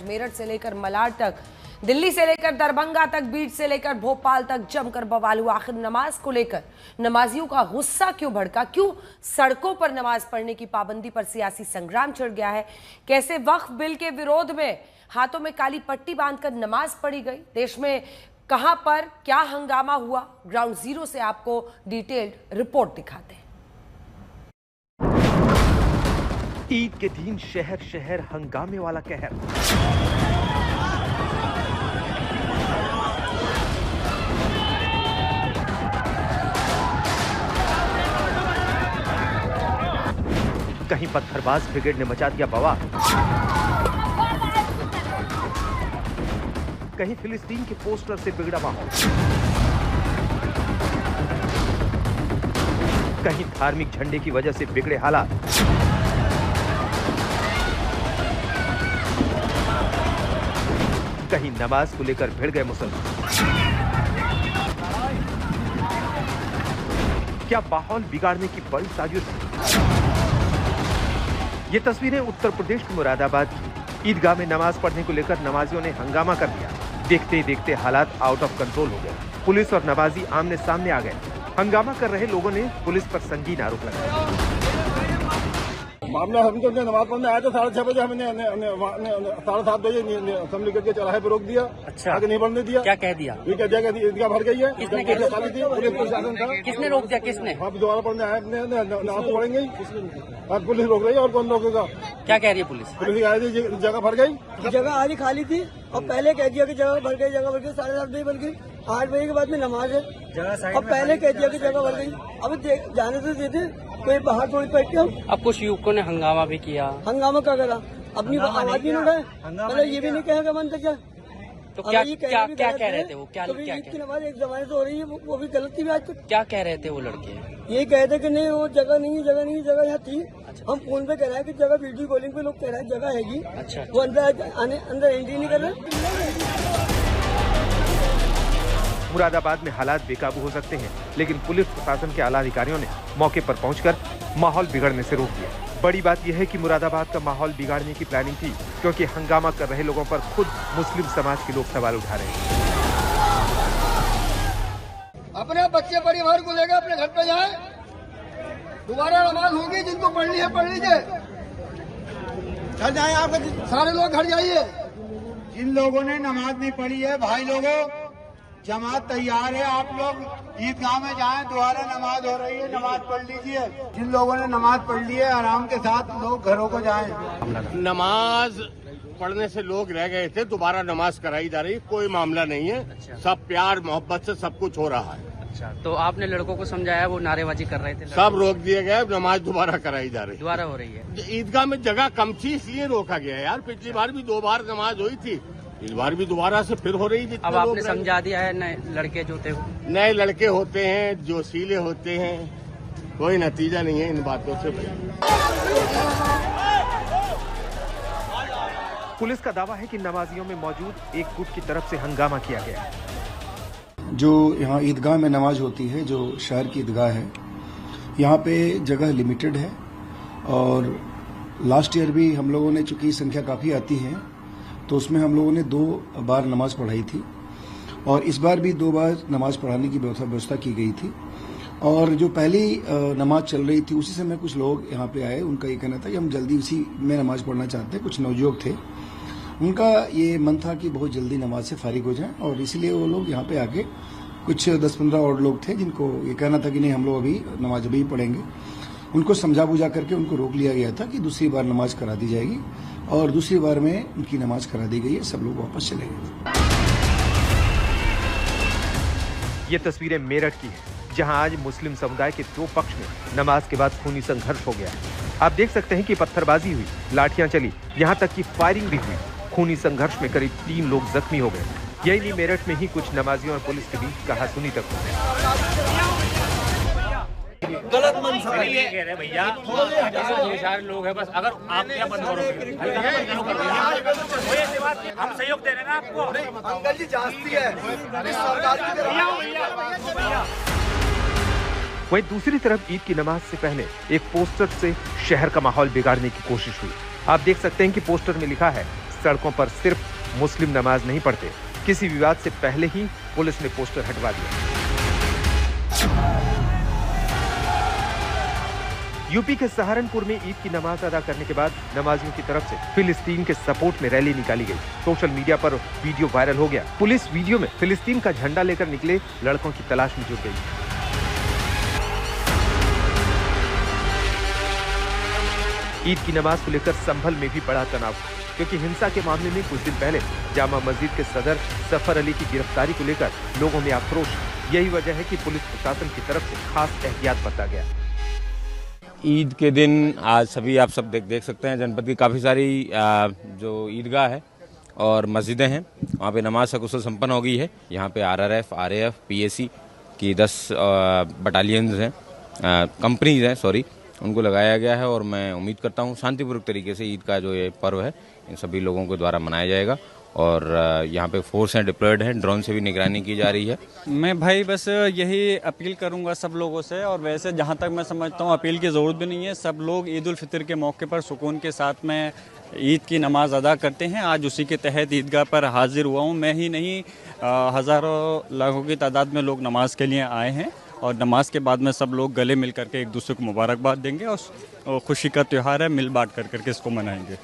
आज मेरठ से लेकर मलाड तक, दिल्ली से लेकर दरभंगा तक, बीड से लेकर भोपाल तक जमकर बवाल हुआ। आखिर नमाज को लेकर नमाजियों का गुस्सा क्यों भड़का? क्यों सड़कों पर नमाज पढ़ने की पाबंदी पर सियासी संग्राम छिड़ गया है? कैसे वक्फ बिल के विरोध में हाथों में काली पट्टी बांधकर नमाज पढ़ी गई? देश में कहां पर क्या हंगामा हुआ? ग्राउंड जीरो से आपको डिटेल्ड रिपोर्ट दिखाते हैं। ईद के दिन शहर शहर हंगामे वाला कहर। कहीं पत्थरबाज ब्रिगेड ने मचा दिया बवाल, कहीं फिलिस्तीन के पोस्टर से बिगड़ा माहौल, कहीं धार्मिक झंडे की वजह से बिगड़े हालात। कहीं नमाज को लेकर भिड़ गए मुसलमान। क्या माहौल बिगाड़ने की बड़ी साजिश है? ये तस्वीरें उत्तर प्रदेश के मुरादाबाद की। ईदगाह में नमाज पढ़ने को लेकर नमाजियों ने हंगामा कर दिया। देखते ही देखते हालात आउट ऑफ कंट्रोल हो गए। पुलिस और नमाजी आमने सामने आ गए। हंगामा कर रहे लोगों ने पुलिस पर संगीन आरोप लगाया। मामला हम तो नमाज पढ़ने आए थे 6:30 बजे, हमने 7:30 बजे असेंबली करके चौराहे पर रोक दिया। अच्छा, आगे नहीं बढ़ने दिया। क्या कह दिया? ये कह दिया कि ईदगाह भर गई है। किसने खाली थी, पुलिस प्रशासन था। किसने रोक दिया? किसने? आप दोबारा पढ़ने आए, अपने नमाज तो पढ़ेंगे ही। आज पुलिस रोक रही है, और कौन रोकेगा? क्या कह रही है पुलिस? पुलिस कह रही है जगह भर गई। जगह आज ही खाली थी और पहले कह दिया कि जगह भर गई, जगह भर गई। 7:30 बजे बन गई, 8 बजे के बाद में नमाज है। अब पहले कह दिया कि जगह भर गई। अब जाने से देते कोई बाहर थोड़ी बैठ के। अब कुछ युवकों ने हंगामा भी किया। हंगामा क्या करा? अपनी आवाज भी नहीं उठाए। मतलब ये भी नहीं कहेगा मन तक क्या। तो क्या कह रहे थे वो? क्या ईद की नमाज एक जमाने से हो रही है, वो भी गलत थी आज तक। क्या कह रहे थे वो लड़के? ये कहते कि नहीं वो जगह नहीं, जगह यहाँ थी। हम फोन पे कह रहे हैं कि जगह, वीडियो कॉलिंग पे लोग कह रहे हैं जगह हैगी। अच्छा, वो अंदर एंट्री नहीं कर रहे। मुरादाबाद में हालात बेकाबू हो सकते हैं, लेकिन पुलिस प्रशासन के आला अधिकारियों ने मौके पर पहुंचकर माहौल बिगड़ने से रोक दिया। बड़ी बात यह है कि मुरादाबाद का माहौल बिगाड़ने की प्लानिंग थी, क्योंकि हंगामा कर रहे लोगों पर खुद मुस्लिम समाज के लोग सवाल उठा रहे हैं। अपने बच्चे परिवार को लेकर अपने घर पे जाए, दोबारा नमाज होगी, जिनको पढ़नी है पढ़ लीजिए। घर जाए, आप सारे लोग घर जाइए। जिन लोगों ने नमाज नहीं पढ़ी है, भाई लोगों, जमात तैयार है। आप लोग ईदगाह में जाएं, दोबारा नमाज हो रही है, नमाज पढ़ लीजिए। जिन लोगों ने नमाज पढ़ ली है, आराम के साथ लोग घरों को जाएं। नमाज पढ़ने से लोग रह गए थे, दोबारा नमाज कराई जा रही, कोई मामला नहीं है। अच्छा। सब प्यार मोहब्बत से सब कुछ हो रहा है। अच्छा, तो आपने लड़कों को समझाया? वो नारेबाजी कर रहे थे। सब रोक दिए गए, नमाज दोबारा कराई जा रही, दोबारा हो रही है। ईदगाह में जगह कम थी, इसलिए रोका गया यार। पिछली बार भी 2 बार नमाज हुई थी, इस बार भी दोबारा से फिर हो रही थी। अब आपने समझा दिया है? नए लड़के जो थे, नए लड़के होते हैं, जो सीले होते हैं, कोई नतीजा नहीं है इन बातों से। पुलिस का दावा है कि नमाजियों में मौजूद एक गुट की तरफ से हंगामा किया गया। जो यहाँ ईदगाह में नमाज होती है, जो शहर की ईदगाह है, यहाँ पे जगह लिमिटेड है। और लास्ट ईयर भी हम लोगों ने, चूंकि संख्या काफी आती है, तो उसमें हम लोगों ने 2 बार नमाज पढ़ाई थी। और इस बार भी 2 बार नमाज पढ़ाने की व्यवस्था की गई थी। और जो पहली नमाज चल रही थी, उसी समय कुछ लोग यहाँ पे आए। उनका ये कहना था कि हम जल्दी उसी में नमाज पढ़ना चाहते हैं। कुछ नवयुवक थे, उनका ये मन था कि बहुत जल्दी नमाज से फारिग हो जाएं, और इसलिए वो लोग यहाँ पे आके, कुछ 10-15 और लोग थे जिनको ये कहना था कि नहीं, हम लोग अभी नमाज अभी पढ़ेंगे। उनको समझा बुझा करके उनको रोक लिया गया था कि दूसरी बार नमाज करा दी जाएगी, और दूसरी बार में उनकी नमाज करा दी गई है। सब लोग वापस चले गए। ये तस्वीरें मेरठ की है, जहां आज मुस्लिम समुदाय के 2 पक्ष में नमाज के बाद खूनी संघर्ष हो गया है। आप देख सकते हैं कि पत्थरबाजी हुई, लाठियां चली, यहां तक कि फायरिंग भी हुई। खूनी संघर्ष में करीब 3 लोग जख्मी हो गए। यही नहीं, मेरठ में ही कुछ नमाजियों और पुलिस के बीच कहासुनी तक हो गई। गलत मन से कह रहे भैया, सारे लोग हैं, बस अगर आप क्या बंद करोगे, हम सहयोग दे रहे हैं ना आपको। अंकल जी जास्ती है सरकार की तरफ। वहीं दूसरी तरफ ईद की नमाज से पहले एक पोस्टर से शहर का माहौल बिगाड़ने की कोशिश हुई। आप देख सकते हैं कि पोस्टर में लिखा है, सड़कों पर सिर्फ मुस्लिम नमाज नहीं पढ़ते। किसी विवाद से पहले ही पुलिस ने पोस्टर हटवा दिया। यूपी के सहारनपुर में ईद की नमाज अदा करने के बाद नमाजियों की तरफ से फिलिस्तीन के सपोर्ट में रैली निकाली गई। सोशल मीडिया पर वीडियो वायरल हो गया। पुलिस वीडियो में फिलिस्तीन का झंडा लेकर निकले लड़कों की तलाश में जुट गई। ईद की नमाज को लेकर संभल में भी बड़ा तनाव, क्योंकि हिंसा के मामले में कुछ दिन पहले जामा मस्जिद के सदर सफर अली की गिरफ्तारी को लेकर लोगों में आक्रोश। यही वजह है कि पुलिस प्रशासन की तरफ से खास एहतियात बरता गया। ईद के दिन आज सभी आप सब देख सकते हैं जनपद की काफ़ी सारी जो ईदगाह है और मस्जिदें हैं वहाँ पे नमाज सकुशल संपन्न हो गई है। यहाँ पे RRF, RAF, PAC की 10 बटालियंस हैं, कंपनीज हैं सॉरी, उनको लगाया गया है और मैं उम्मीद करता हूँ शांतिपूर्वक तरीके से ईद का जो ये पर्व है इन सभी लोगों के द्वारा मनाया जाएगा। और यहाँ पे फोर्स हैं, डिप्लॉयड हैं, ड्रोन से भी निगरानी की जा रही है। मैं भाई बस यही अपील करूंगा सब लोगों से, और वैसे जहाँ तक मैं समझता हूँ अपील की ज़रूरत भी नहीं है। सब लोग ईद उल फितर के मौके पर सुकून के साथ में ईद की नमाज अदा करते हैं। आज उसी के तहत ईदगाह पर हाजिर हुआ हूँ। मैं ही नहीं, हज़ारों लाखों की तादाद में लोग नमाज के लिए आए हैं और नमाज के बाद में सब लोग गले मिल करके एक दूसरे को मुबारकबाद देंगे और खुशी का त्यौहार है, मिल बांट करके इसको मनाएंगे।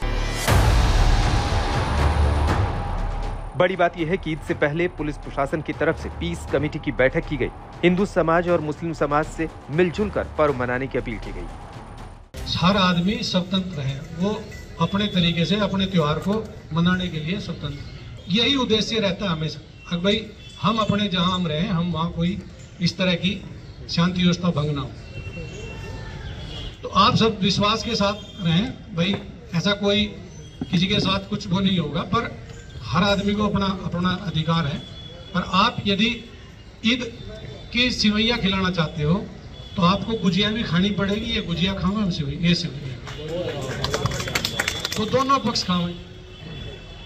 बड़ी बात यह है कि ईद से पहले पुलिस प्रशासन की तरफ से पीस कमेटी की बैठक की गई। हिंदू समाज और मुस्लिम समाज से मिलजुल कर पर्व मनाने की अपील की गई। हर आदमी स्वतंत्र है, वो अपने तरीके से अपने त्योहार को मनाने के लिए स्वतंत्र, यही उद्देश्य रहता है हमेशा। अब भाई हम अपने जहां हम रहे, हम वहां कोई इस तरह की शांति व्यवस्था भंग ना हो, तो आप सब विश्वास के साथ रहें। भाई ऐसा कोई किसी के साथ कुछ वो नहीं होगा, पर हर आदमी को अपना अपना अधिकार है। पर आप यदि ईद की सिवैया खिलाना चाहते हो तो आपको गुजिया भी खानी पड़ेगी। ये गुजिया खाओ, हम ये सिवैया, तो दोनों पक्ष खाओ।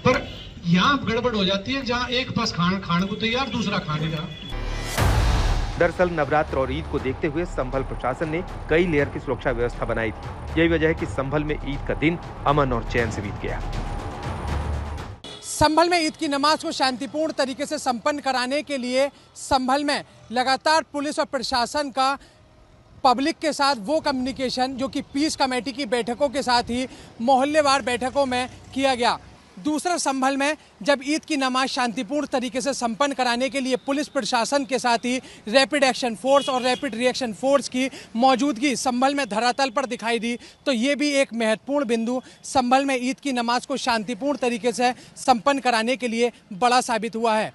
पर यहाँ गड़बड़ हो जाती है, जहाँ एक पक्ष खाने को तैयार, दूसरा खा नहीं रहा। दरअसल नवरात्र और ईद को देखते हुए संभल प्रशासन ने कई लेयर की सुरक्षा व्यवस्था बनाई थी। यही वजह है कि संभल में ईद का दिन अमन और चैन से बीत गया। संभल में ईद की नमाज को शांतिपूर्ण तरीके से संपन्न कराने के लिए संभल में लगातार पुलिस और प्रशासन का पब्लिक के साथ वो कम्युनिकेशन जो कि पीस कमेटी की बैठकों के साथ ही मोहल्लेवार बैठकों में किया गया। दूसरा, संभल में जब ईद की नमाज शांतिपूर्ण तरीके से संपन्न कराने के लिए पुलिस प्रशासन के साथ ही रैपिड एक्शन फोर्स और रैपिड रिएक्शन फोर्स की मौजूदगी संभल में धरातल पर दिखाई दी, तो ये भी एक महत्वपूर्ण बिंदु संभल में ईद की नमाज को शांतिपूर्ण तरीके से संपन्न कराने के लिए बड़ा साबित हुआ है।